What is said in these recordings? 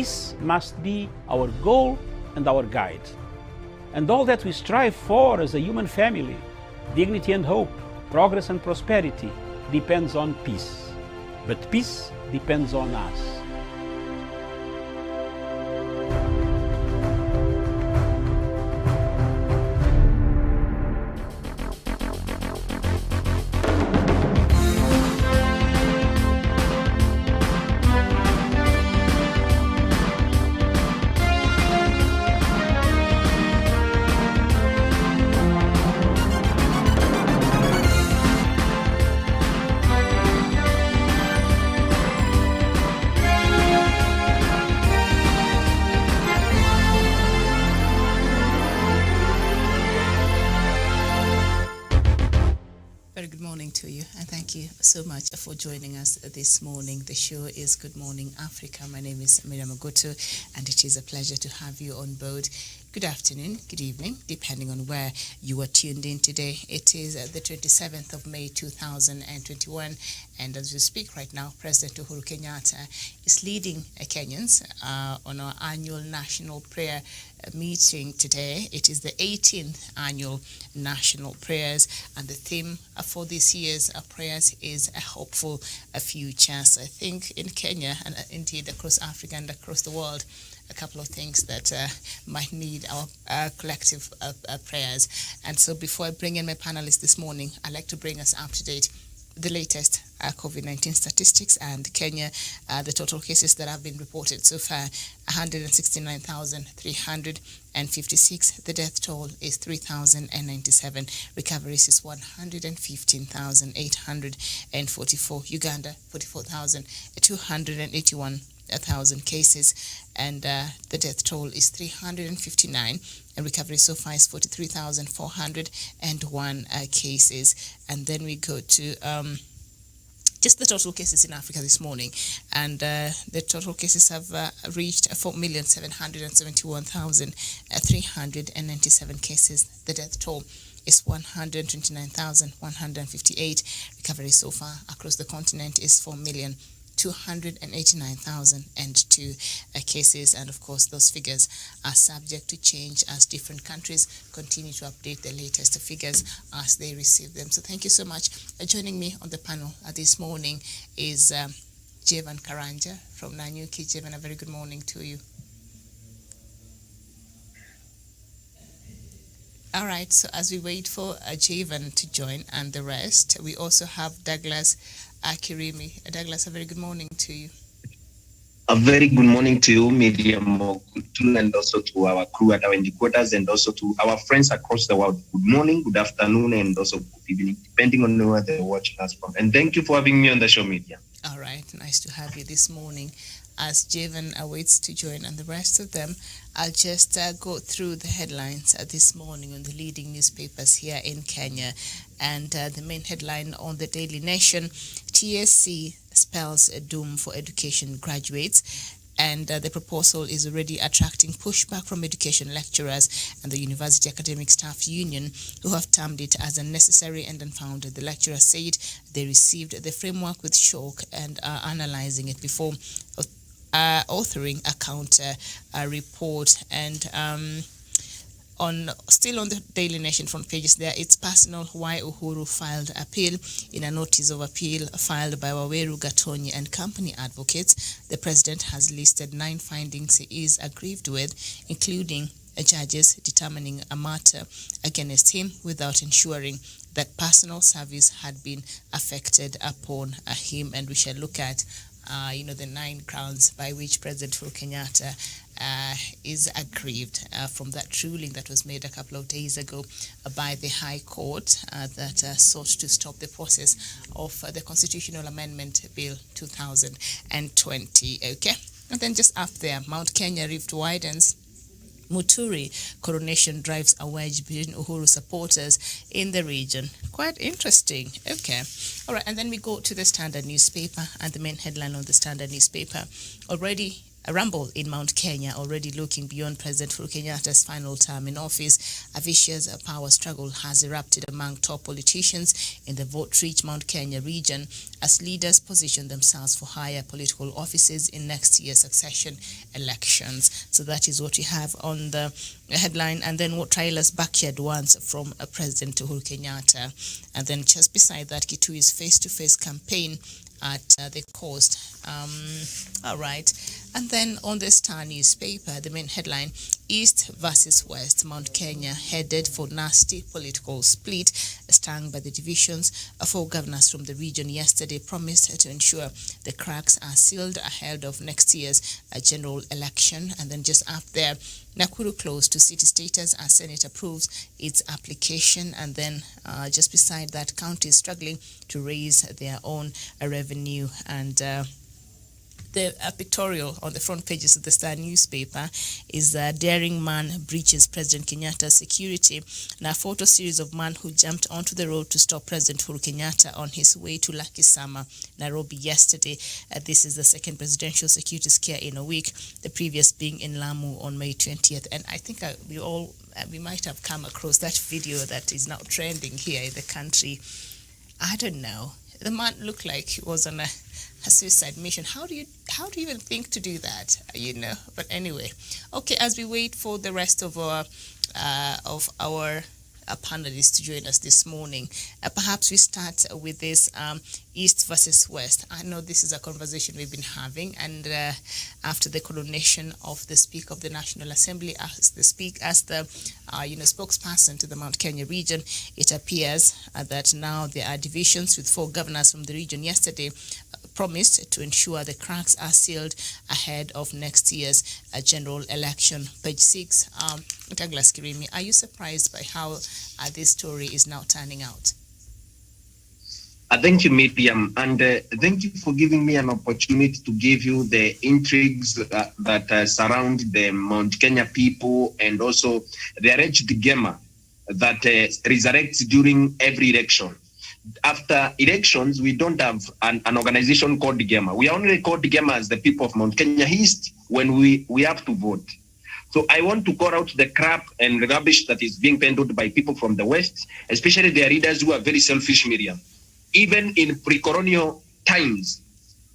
peace must be our goal and our guide. And all that we strive for as a human family, dignity and hope, progress and prosperity, depends on peace. But peace depends on us. So much for joining us this morning. The show is Good Morning Africa. My name is Miriam Ogoto, and it is a pleasure to have you on board. Good afternoon, good evening, depending on where you are tuned in today. It is the 27th of May 2021, and as we speak right now, President Uhuru Kenyatta is leading Kenyans on our annual national prayer meeting today. It is the 18th annual national prayers, and the theme for this year's prayers is a hopeful future. So I think in Kenya and indeed across Africa and across the world, a couple of things that might need our collective prayers. And so before I bring in my panelists this morning, I'd like to bring us up to date the latest COVID-19 statistics. And Kenya, the total cases that have been reported so far, 169,356. The death toll is 3,097. Recoveries is 115,844. Uganda, 44,281 cases, and the death toll is 359, and recovery so far is 43,401 cases. And then we go to just the total cases in Africa this morning, and the total cases have reached 4,721,397 cases. The death toll is 129,158. Recovery so far across the continent is 4,289,002 cases, and of course those figures are subject to change as different countries continue to update the latest figures as they receive them. So thank you so much. Joining me on the panel this morning is Jevan Karanja from Nanyuki. Jevan, a very good morning to you. All right, so as we wait for Jevan to join and the rest, we also have Douglas Akirimi. Douglas, a very good morning to you. A very good morning to you, Miriam Ogoto, and also to our crew at our headquarters, and also to our friends across the world. Good morning, good afternoon, and also good evening, depending on where they're watching us from. And thank you for having me on the show, Miriam. All right, nice to have you this morning. As Jevan awaits to join and the rest of them, I'll just go through the headlines this morning on the leading newspapers here in Kenya. And the main headline on the Daily Nation, TSC spells a doom for education graduates. And the proposal is already attracting pushback from education lecturers and the University Academic Staff Union, who have termed it as unnecessary and unfounded. The lecturers said they received the framework with shock and are analyzing it before authoring a counter report. And still on the Daily Nation front pages there, it's personal why Uhuru filed appeal. In a notice of appeal filed by Waweru, Gatonyi and company advocates, the president has listed 9 findings he is aggrieved with, including judges determining a matter against him without ensuring that personal service had been affected upon him. And we shall look at the 9 grounds by which President Uhuru Kenyatta is aggrieved from that ruling that was made a couple of days ago by the High Court that sought to stop the process of the Constitutional Amendment Bill 2020. Okay, and then just up there, Mount Kenya rift widens. Muturi coronation drives a wedge between Uhuru supporters in the region. Quite interesting. Okay. All right. And then we go to the Standard newspaper, and the main headline on the Standard newspaper. Already A rumble in Mount Kenya, already looking beyond President Uhuru Kenyatta's final term in office. A vicious power struggle has erupted among top politicians in the vote-rich Mount Kenya region as leaders position themselves for higher political offices in next year's succession elections. So that is what we have on the headline. And then what Raila's backyard wants from President Uhuru Kenyatta. And then just beside that, Kitui's face-to-face campaign at the coast. All right. And then on the Star newspaper, the main headline, East versus West, Mount Kenya headed for nasty political split, stung by the divisions. 4 governors from the region yesterday promised to ensure the cracks are sealed ahead of next year's general election. And then just up there, Nakuru close to city status as Senate approves its application. And then just beside that, counties struggling to raise their own revenue. And the pictorial on the front pages of the Star newspaper is a daring man breaches President Kenyatta's security. Now, a photo series of man who jumped onto the road to stop President Uhuru Kenyatta on his way to Lakisama, Nairobi yesterday. This is the second presidential security scare in a week, the previous being in Lamu on May 20th. And I think we might have come across that video that is now trending here in the country. I don't know. The man looked like he was on a suicide mission. How do you even think to do that? But anyway, okay. As we wait for the rest of our panelists to join us this morning, perhaps we start with this East versus West. I know this is a conversation we've been having, and after the coronation of the Speaker of the National Assembly as the spokesperson to the Mount Kenya region, it appears that now there are divisions, with 4 governors from the region yesterday promised to ensure the cracks are sealed ahead of next year's general election. Page 6, Douglas Kirimi, are you surprised by how this story is now turning out? Thank you, Miriam, and thank you for giving me an opportunity to give you the intrigues that surround the Mount Kenya people and also the alleged Gema that resurrects during every election. After elections, we don't have an organization called Gema. We are only called Gema as the people of Mount Kenya East when we have to vote. So I want to call out the crap and rubbish that is being peddled by people from the West, especially their leaders who are very selfish, Miriam. Even in pre-colonial times,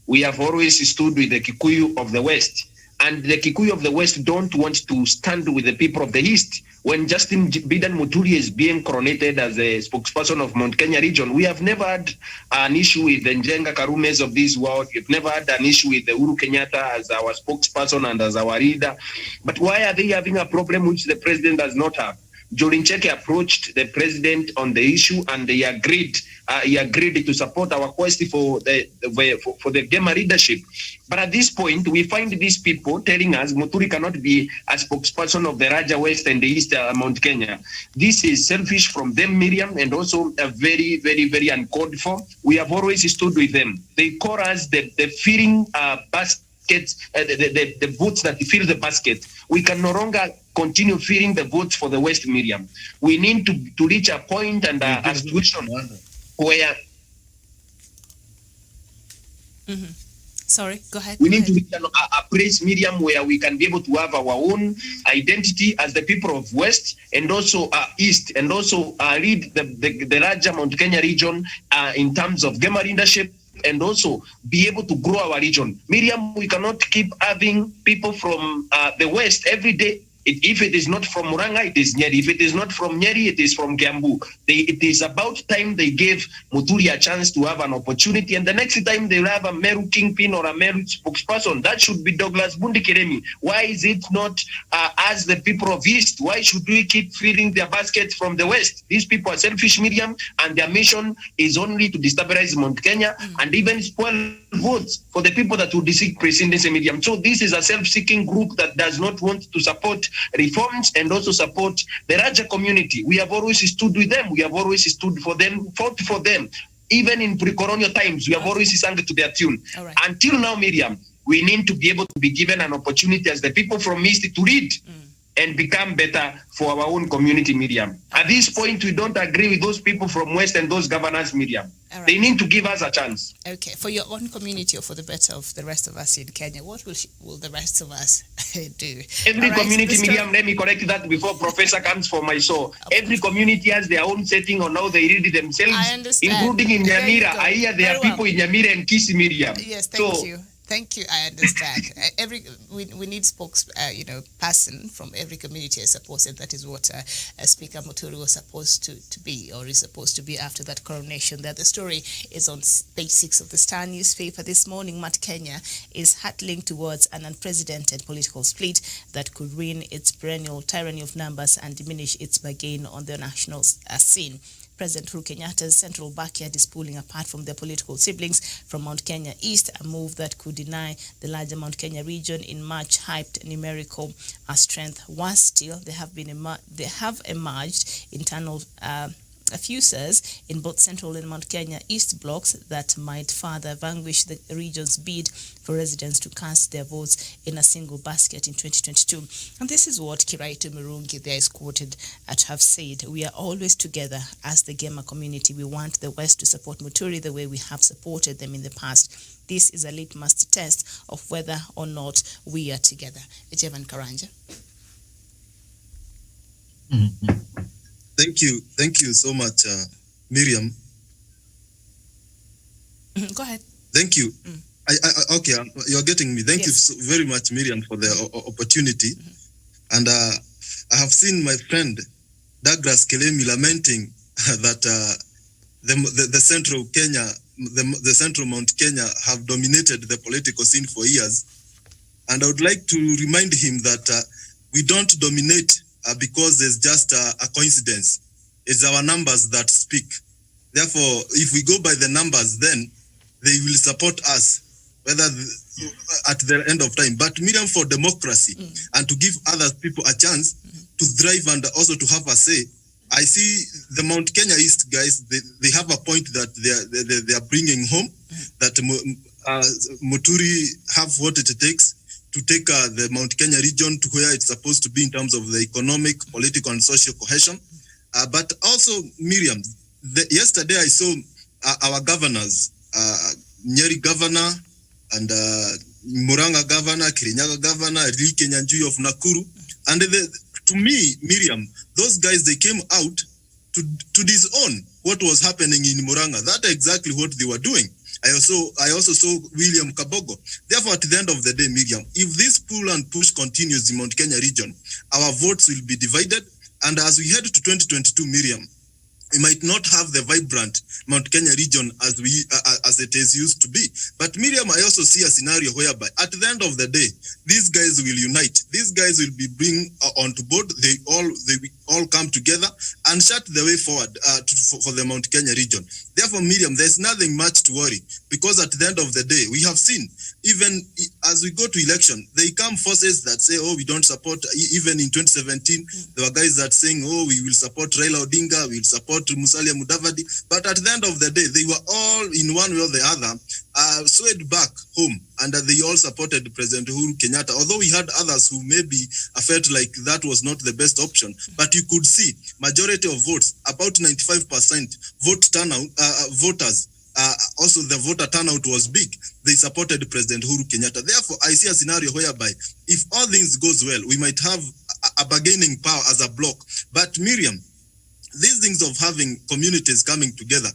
we have always stood with the Kikuyu of the West. And the Kikuyu of the West don't want to stand with the people of the East. When Justin Bidan Muturi is being coronated as a spokesperson of Mount Kenya region, we have never had an issue with the Njenga Karumes of this world. We've never had an issue with the Uhuru Kenyatta as our spokesperson and as our leader. But why are they having a problem which the president does not have? Jorin Cheke approached the president on the issue, and they agreed. He agreed to support our quest for the Gema leadership. But at this point, we find these people telling us Muturi cannot be a spokesperson of the Raja West and the East Mount Kenya. This is selfish from them, Miriam, and also a very, very, very uncalled for. We have always stood with them. They call us the feeding basket. The votes that fill the basket. We can no longer continue feeding the votes for the West, Miriam. We need to reach a point and a situation where... Sorry, go ahead. We need to reach a place, Miriam, where we can be able to have our own identity as the people of West and also East, and also lead the larger Mount Kenya region in terms of Gema leadership, and also be able to grow our region. Miriam, we cannot keep having people from the West every day. If it is not from Muranga, it is Nyeri. If it is not from Nyeri, it is from Kiambu. It is about time they gave Muturi a chance to have an opportunity, and the next time they will have a Meru kingpin or a Meru spokesperson. That should be Douglas Bundi Kiremi. Why is it not as the people of East? Why should we keep filling their baskets from the West? These people are selfish, Miriam, and their mission is only to destabilize Mount Kenya and even spoil votes for the people that would seek presidency, Miriam. So this is a self-seeking group that does not want to support reforms and also support the Raja community. We have always stood with them. We have always stood for them, fought for them. Even in pre-colonial times, we have always sung to their tune. Right. Until now, Miriam, we need to be able to be given an opportunity as the people from East to lead. and become better for our own community, Miriam. At this point, we don't agree with those people from West and those governors, Miriam. Right. They need to give us a chance. Okay, for your own community or for the better of the rest of us in Kenya, what will the rest of us do? Every community, Miriam, let me correct that before Professor comes for my show. Okay. Every community has their own setting on how they read it themselves, I understand. including in Nyamira. I hear there are people in Nyamira and Kisii, Miriam. Yes, thank you. Thank you. I understand. We need person from every community, I suppose, and that is what Speaker Muturi was supposed to be, or is supposed to be after that coronation. That the story is on page 6 of the Star newspaper this morning. Mount Kenya is hurtling towards an unprecedented political split that could ruin its perennial tyranny of numbers and diminish its bargain on the national scene. President Uhuru Kenyatta's central backyard is pulling apart from their political siblings from Mount Kenya East, a move that could deny the larger Mount Kenya region in much hyped numerical strength. Worse still, they have emerged internal fusers in both Central and Mount Kenya East blocks that might further vanquish the region's bid for residents to cast their votes in a single basket in 2022. And this is what Kiraitu Murungi there is quoted to have said: "We are always together as the Gema community. We want the West to support Muturi the way we have supported them in the past. This is a litmus test of whether or not we are together." Ejevan Karanja. Mm-hmm. Thank you so much, Miriam. Go ahead. Thank you. Okay, you're getting me. Thank you so very much, Miriam, for the opportunity. And I have seen my friend Douglas Kelemi lamenting that the central Kenya, the central Mount Kenya, have dominated the political scene for years. And I would like to remind him that we don't dominate because there's just a coincidence. It's our numbers that speak. Therefore, if we go by the numbers, then they will support us, whether at the end of time. But Miriam, for democracy and to give other people a chance to thrive and also to have a say, I see the Mount Kenya East guys, they have a point that they are bringing home, that Muturi have what it takes to take the Mount Kenya region to where it's supposed to be in terms of the economic, political, and social cohesion. But also, Miriam, yesterday I saw our governors, Nyeri governor and Muranga governor, Kirinyaga governor, Lee Kenyanjui of Nakuru. And to me, Miriam, those guys, they came out to disown what was happening in Muranga. That's exactly what they were doing. I also saw William Kabogo. Therefore, at the end of the day, Miriam, if this pull and push continues in Mount Kenya region, our votes will be divided. And as we head to 2022, Miriam, we might not have the vibrant Mount Kenya region as it is used to be. But Miriam, I also see a scenario whereby at the end of the day, these guys will unite. These guys will be bring onto board. They all come together and shut the way forward for the Mount Kenya region. Therefore, Miriam, there's nothing much to worry, because at the end of the day, we have seen, even as we go to election, they come forces that say, oh, we don't support. Even in 2017, there were guys that saying, oh, we will support Raila Odinga, we will support Musalia Mudavadi. But at the end of the day, they were all in one way or the other swayed back home, and they all supported President Uhuru Kenyatta. Although we had others who maybe felt like that was not the best option, but you could see majority of votes, about 95% voters. Also, the voter turnout was big. They supported President Uhuru Kenyatta. Therefore, I see a scenario whereby if all things goes well, we might have a bargaining power as a bloc. But Miriam, these things of having communities coming together,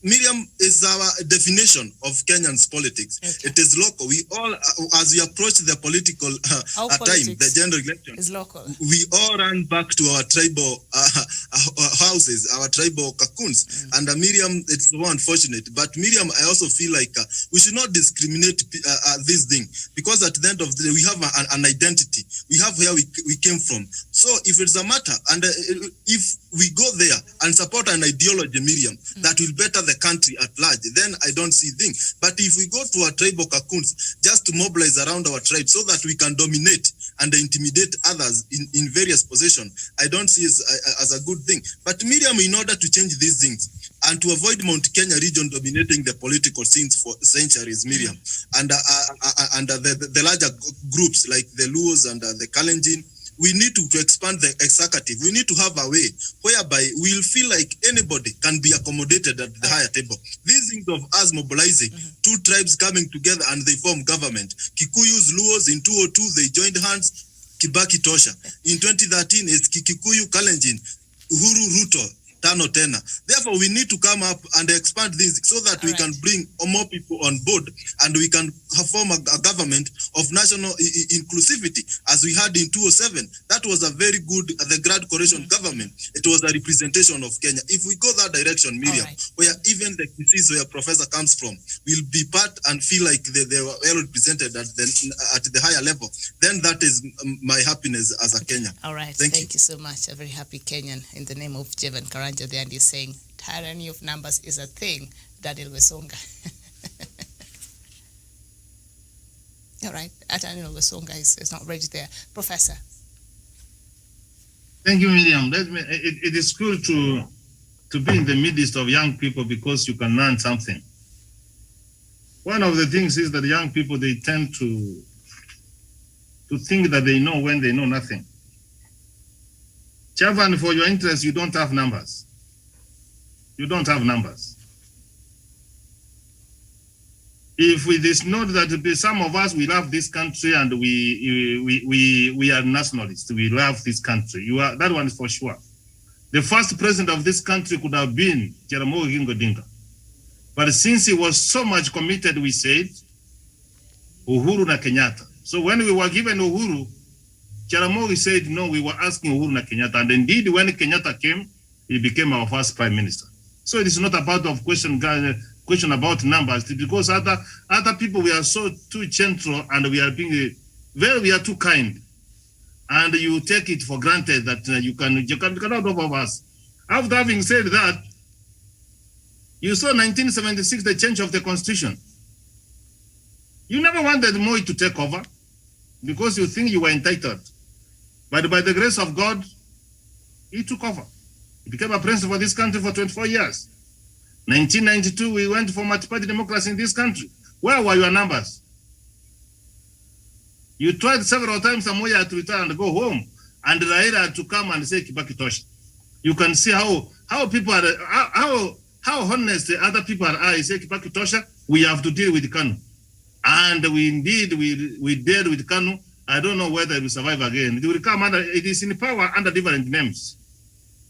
Miriam, is our definition of Kenyan's politics. Okay. It is local. We all, as we approach the political time, the general election, is local. We all run back to our tribal houses, our tribal cocoons. And Miriam, it's so unfortunate. But Miriam, I also feel like we should not discriminate this thing, because at the end of the day, we have an identity. We have where we came from. So if it's a matter, and if we go there and support an ideology, Miriam, that will better the country at large, then I don't see things. But if we go to our tribal cocoons just to mobilize around our tribe so that we can dominate and intimidate others in various positions, I don't see it as a good thing. But Miriam, in order to change these things and to avoid Mount Kenya region dominating the political scenes for centuries, Miriam, and the larger groups like the Luos and the Kalenjin, we need to expand the executive. We need to have a way whereby we'll feel like anybody can be accommodated at the higher table. These things of us mobilizing, two tribes coming together and they form government. Kikuyus, Luos, in 2002, they joined hands, Kibaki Tosha. In 2013, it's Kikuyu, Kalenjin, Uhuru, Ruto, Tano Tena. Therefore, we need to come up and expand this so that we can bring more people on board and we can form a government of national inclusivity, as we had in 2007. That was a very good, the Grand Coalition government. It was a representation of Kenya. If we go that direction, Miriam, where even the disease where Professor comes from will be part and feel like they were well represented at the higher level, then that is my happiness as a Kenyan. All right. Thank you so much. A very happy Kenyan in the name of Jevan Karanja there, and he's saying tyranny of numbers is a thing. Daniel Wesonga. All right. Daniel Wesonga is not ready there. Professor. Thank you, Miriam. It is cool to be in the midst of young people because you can learn something. One of the things is that young people, they tend to think that they know when they know nothing. Chavan, for your interest, you don't have numbers. You don't have numbers. If it is not that some of us, we love this country and we are nationalists, we love this country. That one is for sure. The first president of this country could have been Jaramogi Oginga Odinga. But since he was so much committed, we said, Uhuru na Kenyatta. So when we were given Uhuru, Jaramogi said, no, we were asking Uhuru na Kenyatta. And indeed, when Kenyatta came, he became our first prime minister. So it is not about of question about numbers, because other people, we are so too gentle and we are being we are too kind. And you take it for granted that you cannot over us. After having said that, you saw 1976, the change of the constitution. You never wanted Moi to take over because you think you were entitled. But by the grace of God, he took over. He became a president for this country for 24 years. 1992, we went for multi-party democracy in this country. Where were your numbers? You tried several times Samoya to return and go home, and Raila to come and say Kibaki Tosha. You can see how people are, how honest the other people are. I say Kibaki Tosha, we have to deal with KANU. And we dealt with KANU. I don't know whether it will survive again. It will come under, it is in power under different names.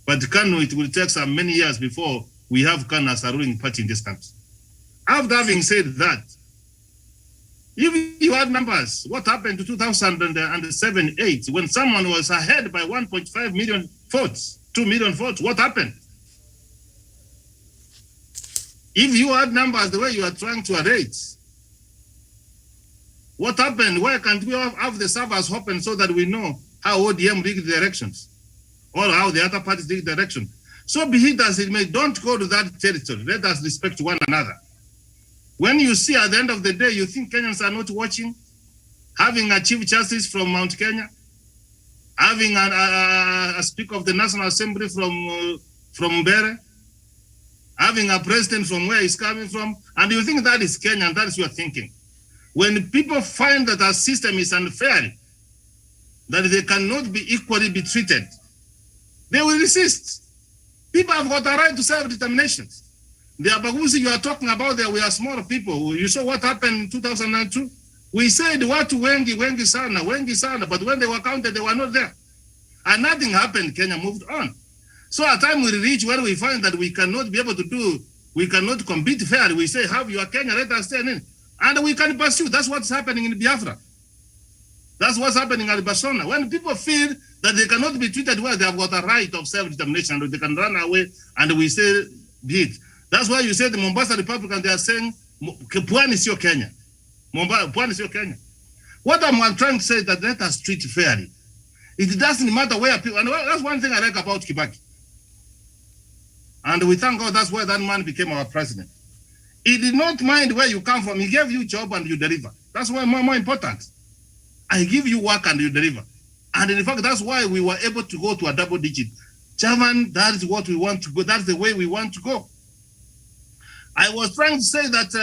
But KANU, it will take some many years before we have KANU as a ruling party in this country. After having said that, if you had numbers, what happened to 2007-8 when someone was ahead by 1.5 million votes, 2 million votes, what happened? If you had numbers the way you are trying to arrange, what happened? Why can't we have the servers open so that we know how ODM rigged the elections or how the other parties rigged the election? So be it as it may, don't go to that territory. Let us respect one another. When you see at the end of the day, you think Kenyans are not watching, having a Chief Justice from Mount Kenya, having a Speaker of the National Assembly from Mbere, having a president from where he's coming from, and you think that is Kenya, and that is your thinking. When people find that our system is unfair, that they cannot be equally be treated, they will resist. People have got a right to self-determination. The Abaguzi you are talking about there, we are small people. You saw what happened in 2002? We said, what wengi sana, but when they were counted, they were not there. And nothing happened, Kenya moved on. So at time we reach where we find that we cannot be able to do, we cannot compete fairly. We say, have your Kenya, let us stay in. And we can pursue. That's what's happening in Biafra. That's what's happening at Barcelona. When people feel that they cannot be treated well, they have got a right of self-determination, they can run away, and we say, be it. That's why you say the Mombasa Republican, they are saying, Pwani is your Kenya. Pwani is your Kenya. What I'm trying to say is that let us treat fairly. It doesn't matter where people, and that's one thing I like about Kibaki. And we thank God that's why that man became our president. He did not mind where you come from. He gave you a job and you deliver. That's why more important. I give you work and you deliver. And in fact, that's why we were able to go to a double digit. Chairman, that is what we want to go. That's the way we want to go. I was trying to say that,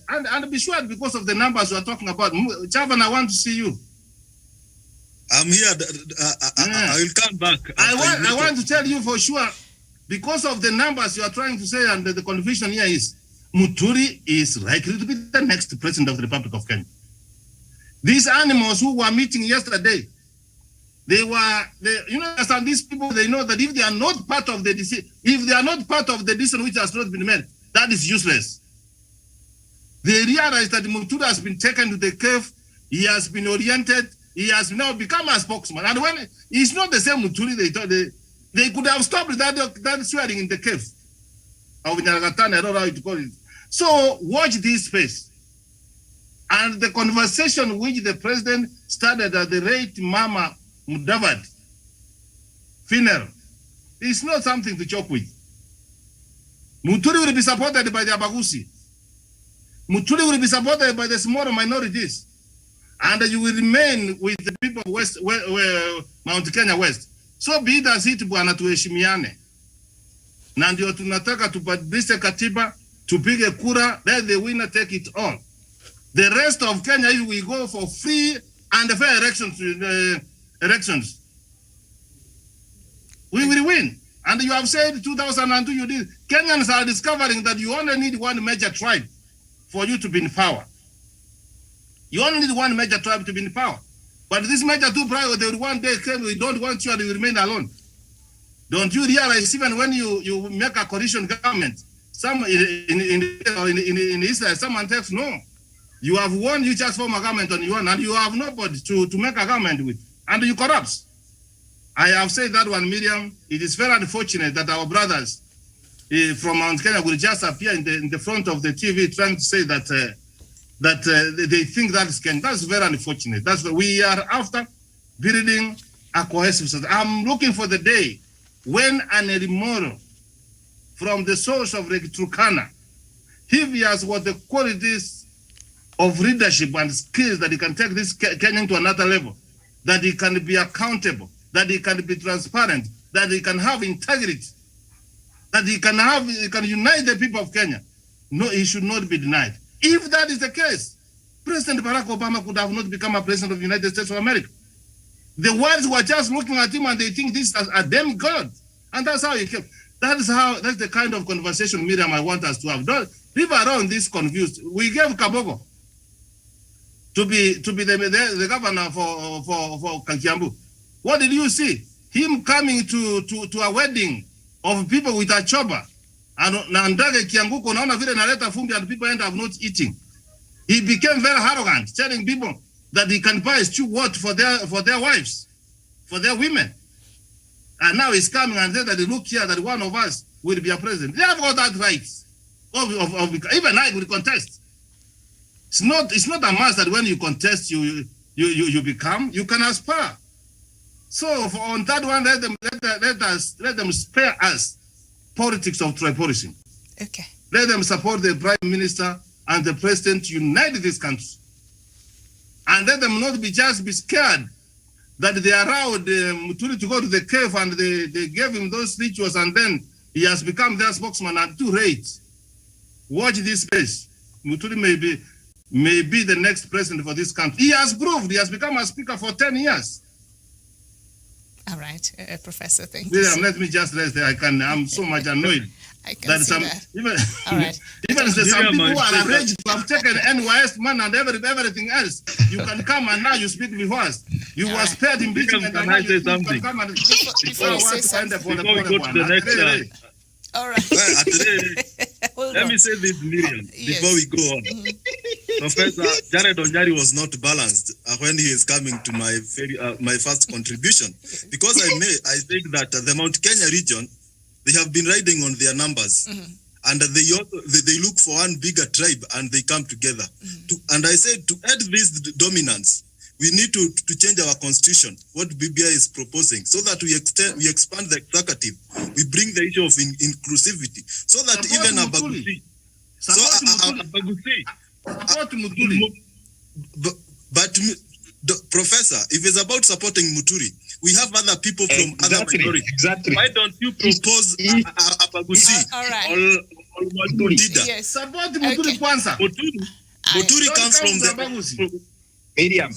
and be sure because of the numbers we are talking about. Chairman, I want to see you. I'm here. I will come back. I want to tell you for sure, because of the numbers you are trying to say, and the confusion here is, Muturi is likely to be the next president of the Republic of Kenya. These animals who were meeting yesterday, you understand, these people, they know that if they are not part of the decision, which has not been made, that is useless. They realize that Muturi has been taken to the cave, he has been oriented, he has now become a spokesman. And when it's not the same Muturi, they could have stopped that swearing in the cave. Or in Nagatana, I don't know how to call it. So watch this space. And the conversation which the president started at the late Mama Mudavadi funeral is not something to joke with. Muturi will be supported by the Abagusi. Muturi will be supported by the smaller minorities. And you will remain with the people of West, Mount Kenya West. So be it as it, bwana, tuheshimiane. Na ndio tunataka tubadilishe katiba, tupige kura, let the winner take it all. The rest of Kenya, if we go for free and fair elections, we will win. And you have said 2002 you did. Kenyans are discovering that you only need one major tribe for you to be in power. You only need one major tribe to be in power. But this major two tribes, they will one day claim we don't want you and you remain alone. Don't you realize even when you make a coalition government, some in Israel, someone tells no, you have won, you just form a government on your own, and you have nobody to make a government with, and you corrupt. I have said that one, Miriam. It is very unfortunate that our brothers from Mount Kenya will just appear in the front of the TV trying to say that they think that is Kenya. That's very unfortunate. That's what we are after, building a cohesive society. I'm looking for the day when an Elimoro from the source of Lake Turkana, if he has what the qualities of leadership and skills that he can take this Kenya to another level, that he can be accountable, that he can be transparent, that he can have integrity, that he can unite the people of Kenya. No, he should not be denied. If that is the case, President Barack Obama could have not become a president of the United States of America. The world were just looking at him and they think this is a damn God. And that's how he came. That's the kind of conversation, Miriam, I want us to have. Don't leave around this confused. We gave Kabogo to be the governor for Kiambu. What did you see? Him coming to a wedding of people with a choba. And Ndage Kianguko naona vile naleta fumbi and people end up not eating. He became very arrogant, telling people that he can buy stew what for their wives, for their women. And now he's coming and said that look here, that one of us will be a president. They have got that right. Even I will contest. It's not a must that when you contest you become, you can aspire. So on that one, let them spare us politics of tribalism. Okay. Let them support the prime minister and the president to unite this country. And let them not be scared that they allowed Muturi to go to the cave and they gave him those rituals and then he has become their spokesman at too late. Watch this space. Muturi may be the next president for this country. He has proved, he has become a speaker for 10 years. All right, Professor, thank you. Yeah, let me just rest there. I'm so much annoyed. I can see that. All right. Even some people who are arranged to have taken NYS man and everything else, you can come and now you speak before us. You were spared impeachment and now you can come and before you say something. Before we go to the next all right. Let me say this, Miriam, before we go on. Professor Jared Onyari was not balanced when he is coming to my first contribution. Because I think that the Mount Kenya region, they have been riding on their numbers. Mm-hmm. And they look for one bigger tribe and they come together. Mm-hmm. And I said to add this dominance, we need to change our constitution, what BBI is proposing, so that we expand the executive. We bring the issue of inclusivity, so that even Abagusi. But Professor, if it's about supporting Muturi, we have other people from other minorities. Exactly. Why don't you propose Abagusi or Muturi? Yes. Support Muturi Kwanza. Muturi comes from the Miriam.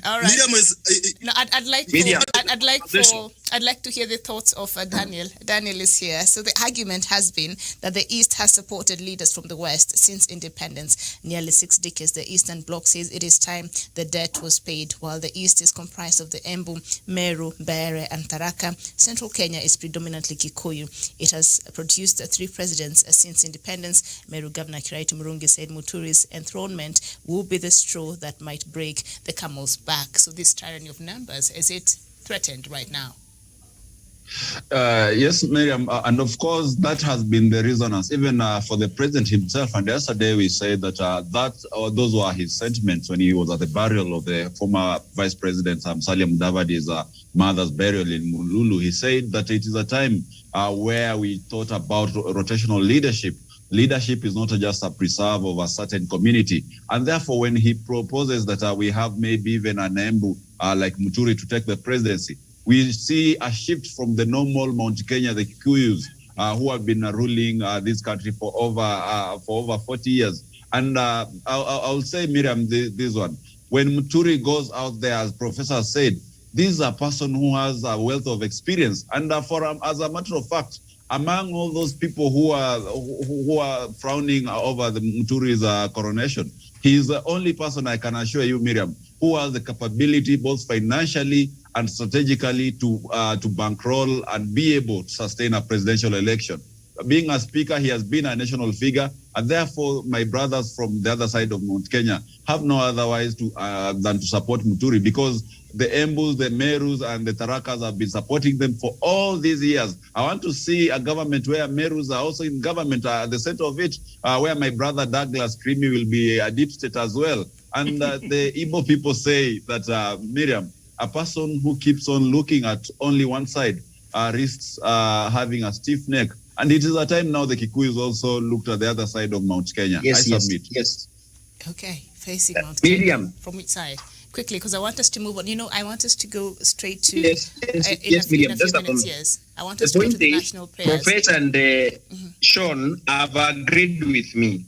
All right. Miriam is. No, I'd like to hear the thoughts of Daniel. Daniel is here. So the argument has been that the East has supported leaders from the West since independence. Nearly 6 decades, the Eastern Bloc says it is time the debt was paid. While the East is comprised of the Embu, Meru, Mbeere, and Tharaka, Central Kenya is predominantly Kikuyu. It has produced 3 presidents since independence. Meru Governor Kiraitu Murungi said Muturi's enthronement will be the straw that might break the camel's back. So this tyranny of numbers, is it threatened right now? Yes, Miriam, and of course that has been the reason, as even for the president himself. And yesterday we said that those were his sentiments when he was at the burial of the former Vice President Musalia Mudavadi's mother's burial in Mululu. He said that it is a time where we thought about rotational leadership. Leadership is not just a preserve of a certain community. And therefore, when he proposes that we have maybe even an Embu like Muturi to take the presidency, we see a shift from the normal Mount Kenya, the Kikuyus, who have been ruling this country for over 40 years. And I'll say, Miriam, this one. When Muturi goes out there, as Professor said, this is a person who has a wealth of experience. And as a matter of fact, among all those people who are frowning over the Muturi's coronation, he is the only person, I can assure you, Miriam, who has the capability, both financially and strategically, to bankroll and be able to sustain a presidential election. Being a speaker, he has been a national figure, and therefore my brothers from the other side of Mount Kenya have no otherwise than to support Muturi, because the Embus, the Merus, and the Tharakas have been supporting them for all these years. I want to see a government where Merus are also in government, at the center of it, where my brother Douglas Creamy will be a deep state as well. And the Igbo people say that, Miriam, a person who keeps on looking at only one side risks having a stiff neck. And it is a time now the Kikuyus also looked at the other side of Mount Kenya. Yes, I submit. Yes. Okay, facing Mount Miriam. Kenya. From which side? Quickly, because I want us to move on. I want us to go straight to Miriam. Just a few minutes. Yes, I want us to go to the national prayers. Professor and Sean have agreed with me.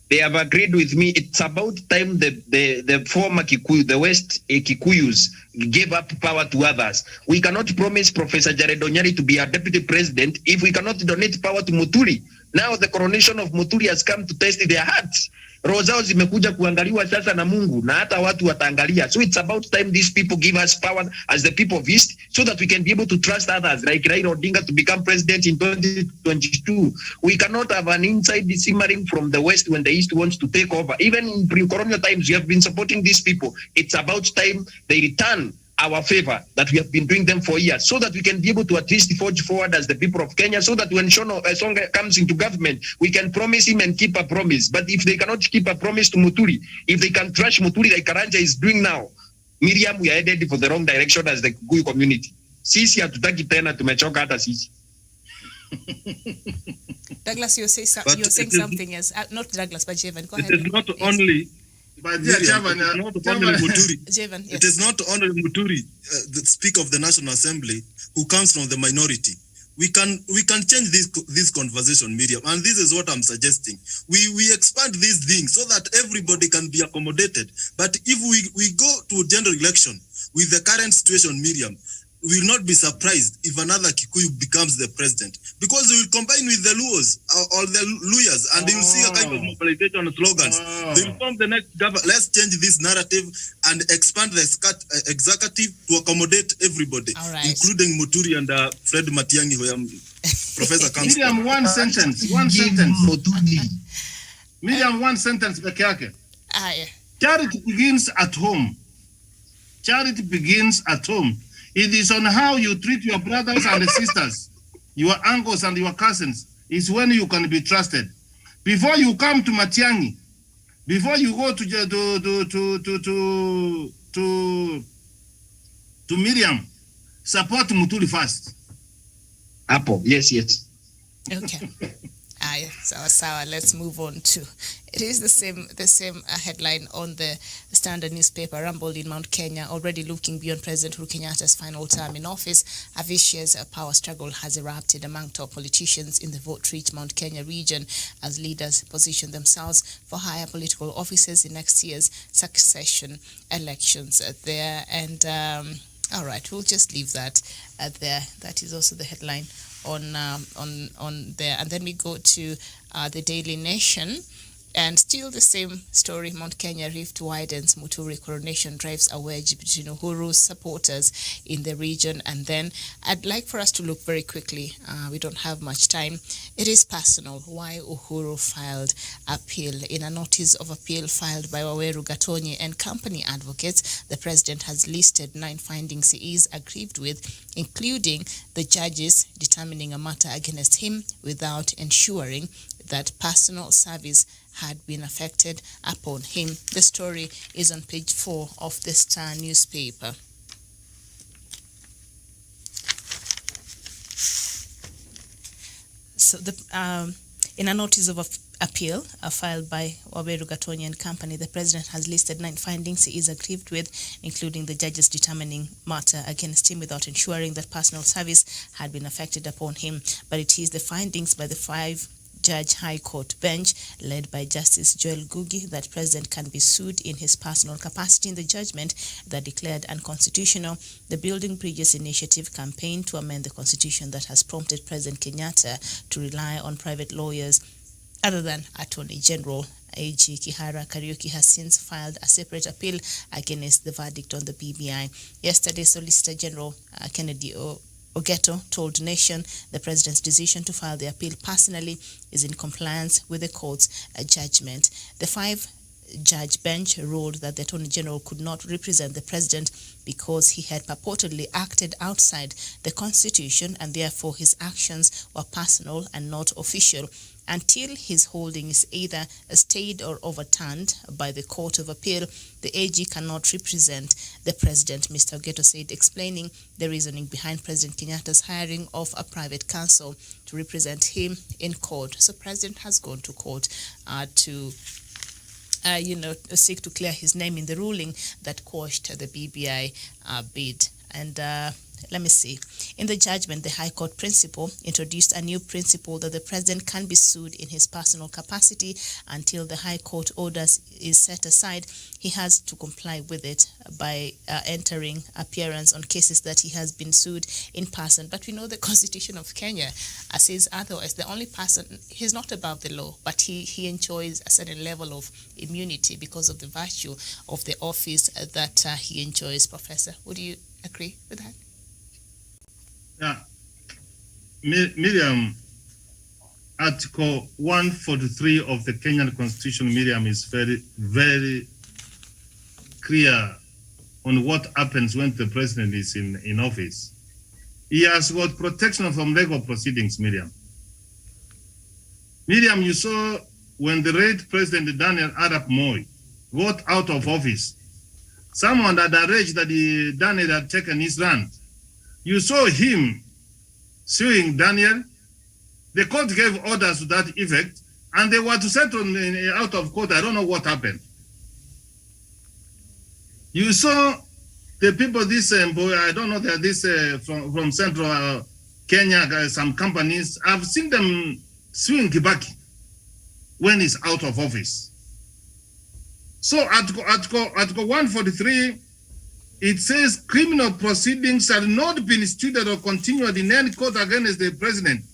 They have agreed with me. It's about time the former Kikuyu, the West Kikuyus, gave up power to others. We cannot promise Professor Jared Onyari to be our deputy president if we cannot donate power to Muturi. Now the coronation of Muturi has come to test their hearts. Roho zao zimekuja kuangaliwa sasa na Mungu, na hata watu wataangalia. So it's about time these people give us power as the people of East, so that we can be able to trust others, like Raila Odinga to become president in 2022. We cannot have an inside simmering from the West when the East wants to take over. Even in pre-colonial times, we have been supporting these people. It's about time they return our favor that we have been doing them for years, so that we can be able to at least forge forward as the people of Kenya, so that when Songa comes into government, we can promise him and keep a promise. But if they cannot keep a promise to Muturi, if they can trash Muturi like Karanja is doing now, Miriam, we are headed for the wrong direction as the Kikuyu community. Sisi hatutaki tena, tumechoka hata sisi. Douglas, you're saying something else. Not Douglas, but Jevan. Go ahead. It is not only... But Miriam, Muturi. Jevan, yes. It is not only Muturi, the Speaker of the National Assembly, who comes from the minority. We can change this conversation, Miriam, and this is what I'm suggesting. We expand these things so that everybody can be accommodated. But if we go to general election with the current situation, Miriam, we will not be surprised if another Kikuyu becomes the president, because we will combine with the Luos or the Luyas, and you will see a kind of mobilization slogans. They will form the next government. Let's change this narrative and expand the executive to accommodate everybody, right, including Muturi and Fred Matiang'i, who Professor comes. Miriam, one sentence. Miriam, one sentence. Charity begins at home. Charity begins at home. It is on how you treat your brothers and sisters, your uncles and your cousins, is when you can be trusted. Before you come to Matiang'i, before you go to Miriam, support Muturi first. Apple, yes. Okay. So let's move on to It is the same headline on the Standard newspaper. Rumble in Mount Kenya, already looking beyond President Uhuru Kenyatta's final term in office. A vicious power struggle has erupted among top politicians in the vote-rich Mount Kenya region as leaders position themselves for higher political offices in next year's succession elections there. And all right, we'll just leave that there. That is also the headline on there. And then we go to the Daily Nation. And still the same story, Mount Kenya rift widens, Muturi coronation drives a wedge between Uhuru's supporters in the region. And then I'd like for us to look very quickly, we don't have much time. It is personal why Uhuru filed appeal. In a notice of appeal filed by Waweru Gatonyi and company advocates, the president has listed 9 findings he is aggrieved with, including the judges determining a matter against him without ensuring that personal service had been affected upon him. The story is on page 4 of the Star newspaper. So in a notice of appeal filed by Waweru Gatonyi and company, the president has listed 9 findings he is aggrieved with, including the judges determining matter against him without ensuring that personal service had been affected upon him. But it is the findings by the 5-judge High Court bench led by Justice Joel Gugi that president can be sued in his personal capacity in the judgment that declared unconstitutional the Building Bridges Initiative campaign to amend the constitution that has prompted President Kenyatta to rely on private lawyers other than Attorney General. AG Kihara Kariuki has since filed a separate appeal against the verdict on the BBI. Yesterday, Solicitor General Kennedy Ogeto told Nation the president's decision to file the appeal personally is in compliance with the court's judgment. The 5-judge bench ruled that the Attorney General could not represent the president because he had purportedly acted outside the Constitution and therefore his actions were personal and not official. Until his holding is either stayed or overturned by the Court of Appeal, the AG cannot represent the president, Mr. Ogeto said, explaining the reasoning behind President Kenyatta's hiring of a private counsel to represent him in court. So president has gone to court to seek to clear his name in the ruling that quashed the BBI bid. And let me see. In the judgment, the High Court principle introduced a new principle that the president can be sued in his personal capacity until the High Court orders is set aside. He has to comply with it by entering appearance on cases that he has been sued in person. But we know the Constitution of Kenya says otherwise. The only person, he's not above the law, but he enjoys a certain level of immunity because of the virtue of the office that he enjoys. Professor, would you agree with that? Yeah, Miriam, Article 143 of the Kenyan Constitution, Miriam, is very, very clear on what happens when the president is in office. He has got protection from legal proceedings, Miriam. Miriam, you saw when the late President Daniel Arap Moi got out of office, someone had alleged that Daniel had taken his land. You saw him suing Daniel. The court gave orders to that effect, and they were to settle out of court. I don't know what happened. You saw the people, I don't know, this from central Kenya, some companies, I've seen them suing Kibaki when he's out of office. So Article 143, it says criminal proceedings shall not be instituted or continued in any court against the president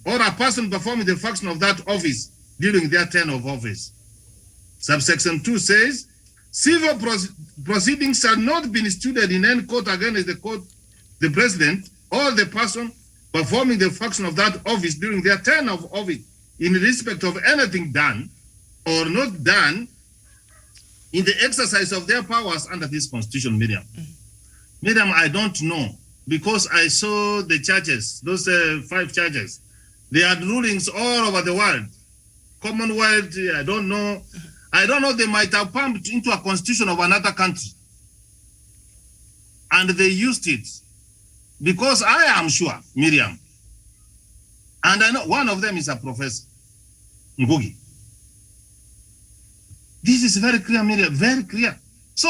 or a person performing the function of that office during their term of office. Subsection 2 says, civil proceedings shall not be instituted in any court against the president or the person performing the function of that office during their term of office in respect of anything done or not done in the exercise of their powers under this constitution, Miriam. Miriam, I don't know, because I saw the churches, those 5 churches. They had rulings all over the world. Commonwealth, I don't know. I don't know, they might have pumped into a constitution of another country. And they used it. Because I am sure, Miriam, and I know one of them is a professor, Ngugi. This is very clear, Miriam, very clear. So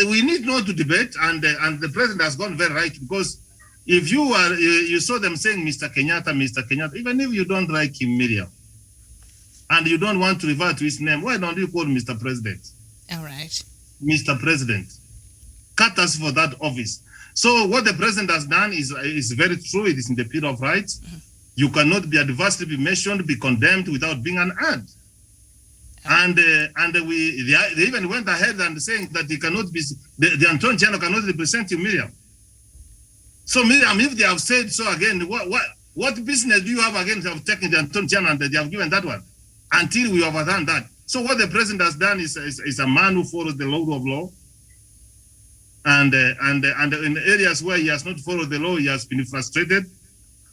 we need not to debate, and the president has gone very right, because if you saw them saying Mr. Kenyatta, even if you don't like him, Miriam, and you don't want to refer to his name, why don't you call Mr. President? All right. Mr. President. Cut us for that office. So what the president has done is very true. It is in the Bill of Rights. You cannot be adversely be mentioned, be condemned without being an ad. And they even went ahead and saying that he cannot be, the Attorney General cannot represent you, Miriam. So Miriam, if they have said so again, what business do you have against of taking the Attorney General and they have given that one until we overturn that? So what the president has done is a man who follows the law of law. And in areas where he has not followed the law, he has been frustrated.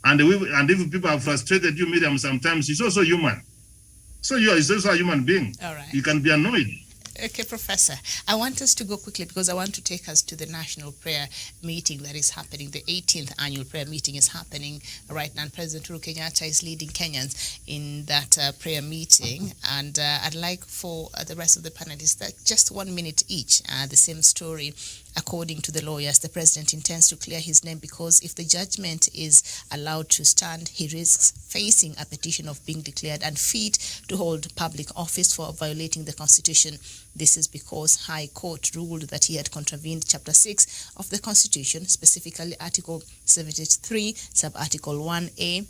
And if people are frustrated, you, Miriam, sometimes he's also human. So he's also a human being. All right. You can be annoyed. Okay, Professor. I want us to go quickly because I want to take us to the national prayer meeting that is happening. The 18th annual prayer meeting is happening right now. President Uhuru Kenyatta is leading Kenyans in that prayer meeting. And I'd like for the rest of the panelists that just 1 minute each, the same story. According to the lawyers, the president intends to clear his name because if the judgment is allowed to stand, he risks facing a petition of being declared unfit to hold public office for violating the Constitution. This is because High Court ruled that he had contravened Chapter 6 of the Constitution, specifically Article 73, Sub-Article 1A,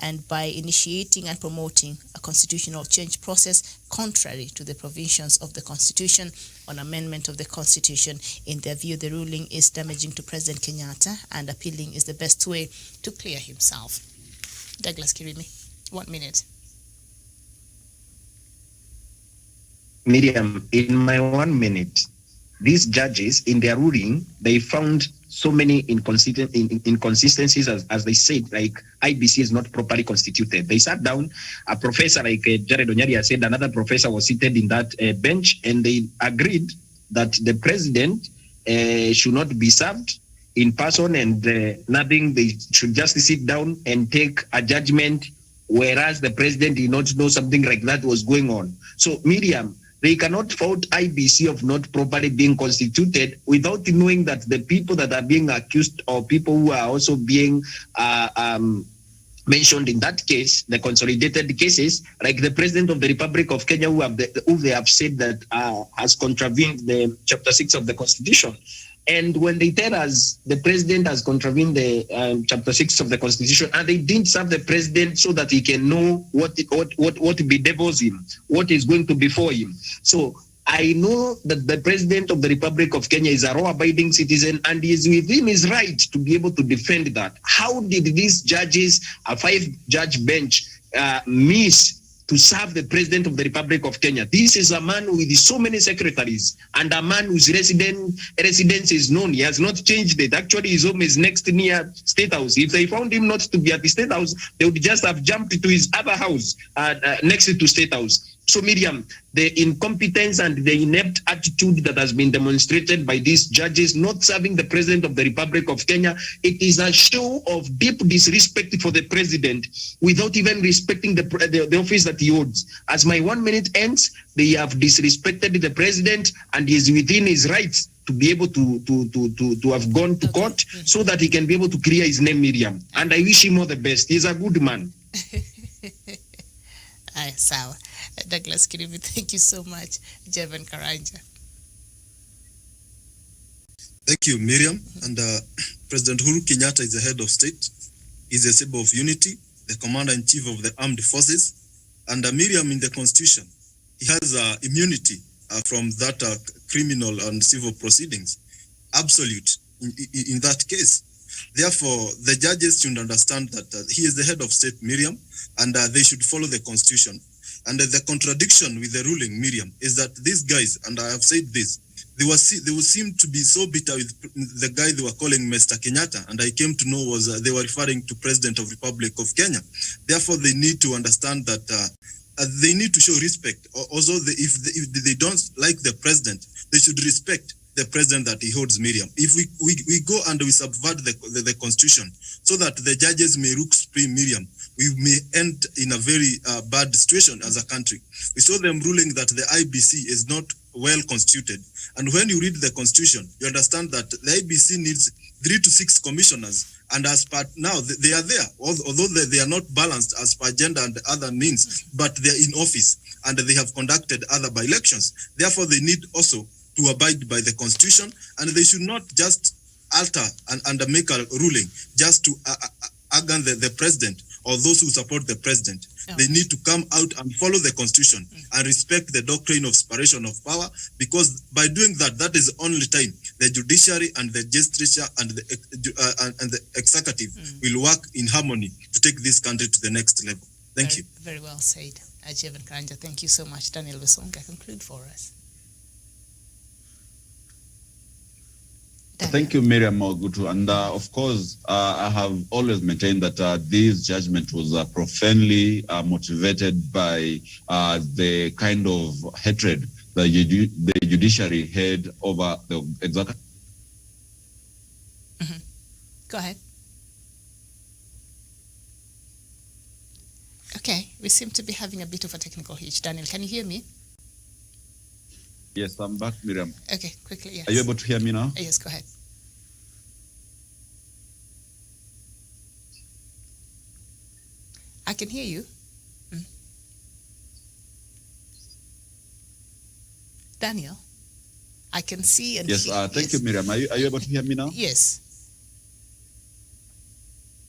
and by initiating and promoting a constitutional change process contrary to the provisions of the Constitution on amendment of the Constitution. In their view, the ruling is damaging to President Kenyatta and appealing is the best way to clear himself. Douglas Kirimi, 1 minute. Miriam, in my 1 minute, these judges, in their ruling, they found so many inconsistencies, as they said, like IBC is not properly constituted. They sat down, a professor like Jared Onyari said, another professor was seated in that bench, and they agreed that the president should not be served in person and nothing. They should just sit down and take a judgment, whereas the president did not know something like that was going on. So, Miriam, they cannot fault IBC of not properly being constituted without knowing that the people that are being accused or people who are also being mentioned in that case, the consolidated cases, like the President of the Republic of Kenya, who they have said that has contravened the Chapter 6 of the Constitution. And when they tell us the president has contravened the Chapter 6 of the Constitution, and they didn't serve the president so that he can know what bedevils him, what is going to befall him. So I know that the president of the Republic of Kenya is a law-abiding citizen and he is within his right to be able to defend that. How did these judges, a 5-judge bench, miss to serve the president of the Republic of Kenya? This is a man with so many secretaries and a man whose residence is known. He has not changed it. Actually, his home is next near State House. If they found him not to be at the State House, they would just have jumped to his other house next to State House. So, Miriam, the incompetence and the inept attitude that has been demonstrated by these judges not serving the president of the Republic of Kenya, it is a show of deep disrespect for the president without even respecting the office that he holds. As my 1 minute ends, they have disrespected the president and he is within his rights to be able to have gone to court so that he can be able to clear his name, Miriam. And I wish him all the best. He's a good man. Sawa. Douglas Kirimi, thank you so much. Jevan Karanja. Thank you, Miriam. And President Uhuru Kenyatta is the head of state. He's a symbol of unity, the commander-in-chief of the armed forces. And Miriam, in the constitution, he has immunity from that criminal and civil proceedings. Absolute in that case. Therefore, the judges should understand that he is the head of state, Miriam, and they should follow the constitution. And the contradiction with the ruling, Miriam, is that these guys, and I have said this, they will seem to be so bitter with the guy they were calling Mr. Kenyatta, and I came to know was they were referring to President of Republic of Kenya. Therefore, they need to understand that they need to show respect. Also, if they don't like the president, they should respect the president that he holds, Miriam. If we go and we subvert the constitution so that the judges may look supreme, Miriam, we may end in a very bad situation as a country. We saw them ruling that the IBC is not well constituted. And when you read the constitution, you understand that the IBC needs 3 to 6 commissioners. And as per now, they are there, although they are not balanced as per gender and other means, but they are in office and they have conducted other by-elections. Therefore, they need also to abide by the constitution, and they should not just alter and make a ruling just to argue the president or those who support the president. Oh. They need to come out and follow the constitution and respect the doctrine of separation of power, because by doing that, that is the only time the judiciary and the justice and the executive will work in harmony to take this country to the next level. Thank you. Very well said. Jevan Karanja, thank you so much. Daniel Wasonga, conclude for us. Thank you, Miriam Mogutu. And of course, I have always maintained that this judgment was profoundly motivated by the kind of hatred the judiciary had over the executive. Go ahead. Okay, we seem to be having a bit of a technical hitch. Daniel, can you hear me? Yes, I'm back, Miriam. Okay, quickly, yes. Are you able to hear me now? Yes, go ahead. I can hear you. Daniel, I can see and yes, hear. Thank you, Miriam. Are you able to hear me now? Yes.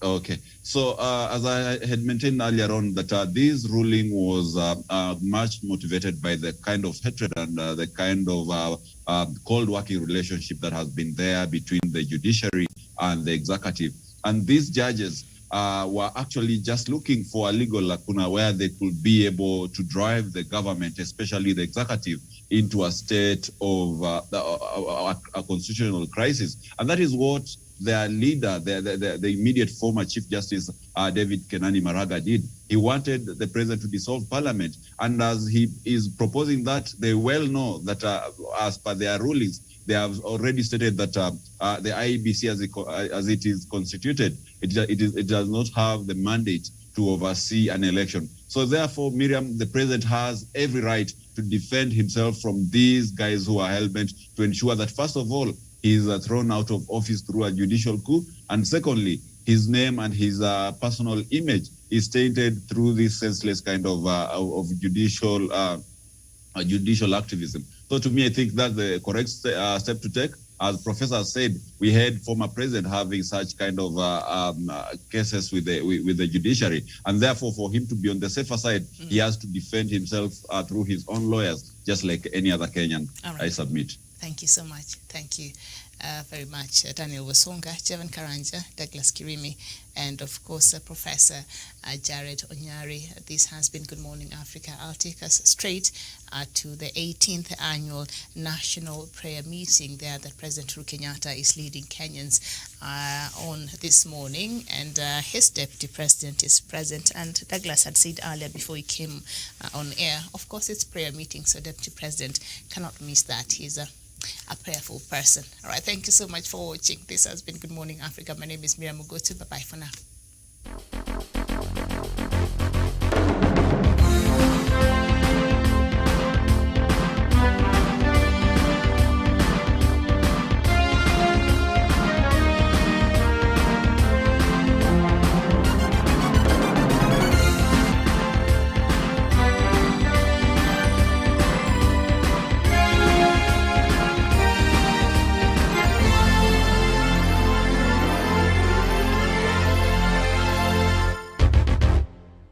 Okay. So as I had maintained earlier on, that this ruling was much motivated by the kind of hatred and the kind of cold working relationship that has been there between the judiciary and the executive. And these judges were actually just looking for a legal lacuna where they could be able to drive the government, especially the executive, into a state of a constitutional crisis. And that is what their leader, the immediate former Chief Justice David Kenani Maraga did. He wanted the president to dissolve parliament. And as he is proposing that, they well know that as per their rulings, they have already stated that the IEBC, as it is constituted, it does not have the mandate to oversee an election. So therefore, Miriam, the president has every right to defend himself from these guys who are hell-bent to ensure that, first of all, he is thrown out of office through a judicial coup, and secondly, his name and his personal image is tainted through this senseless kind of judicial activism. So to me, I think that's the correct step to take. As Professor said, we had former president having such kind of cases with the judiciary, and therefore for him to be on the safer side, he has to defend himself through his own lawyers, just like any other Kenyan. Right. I submit. Thank you so much. Thank you very much, Daniel Wasonga, Jevan Karanja, Douglas Kirimi, and of course, Professor Jared Onyari. This has been Good Morning Africa. I'll take us straight to the 18th annual National Prayer Meeting there that President Uhuru Kenyatta is leading Kenyans on this morning, and his deputy president is present. And Douglas had said earlier before he came on air, of course, it's prayer meeting, so deputy president cannot miss that. He's a prayerful person. All right, thank you so much for watching. This has been Good Morning Africa. My name is Miriam Mogutu. Bye-bye for now.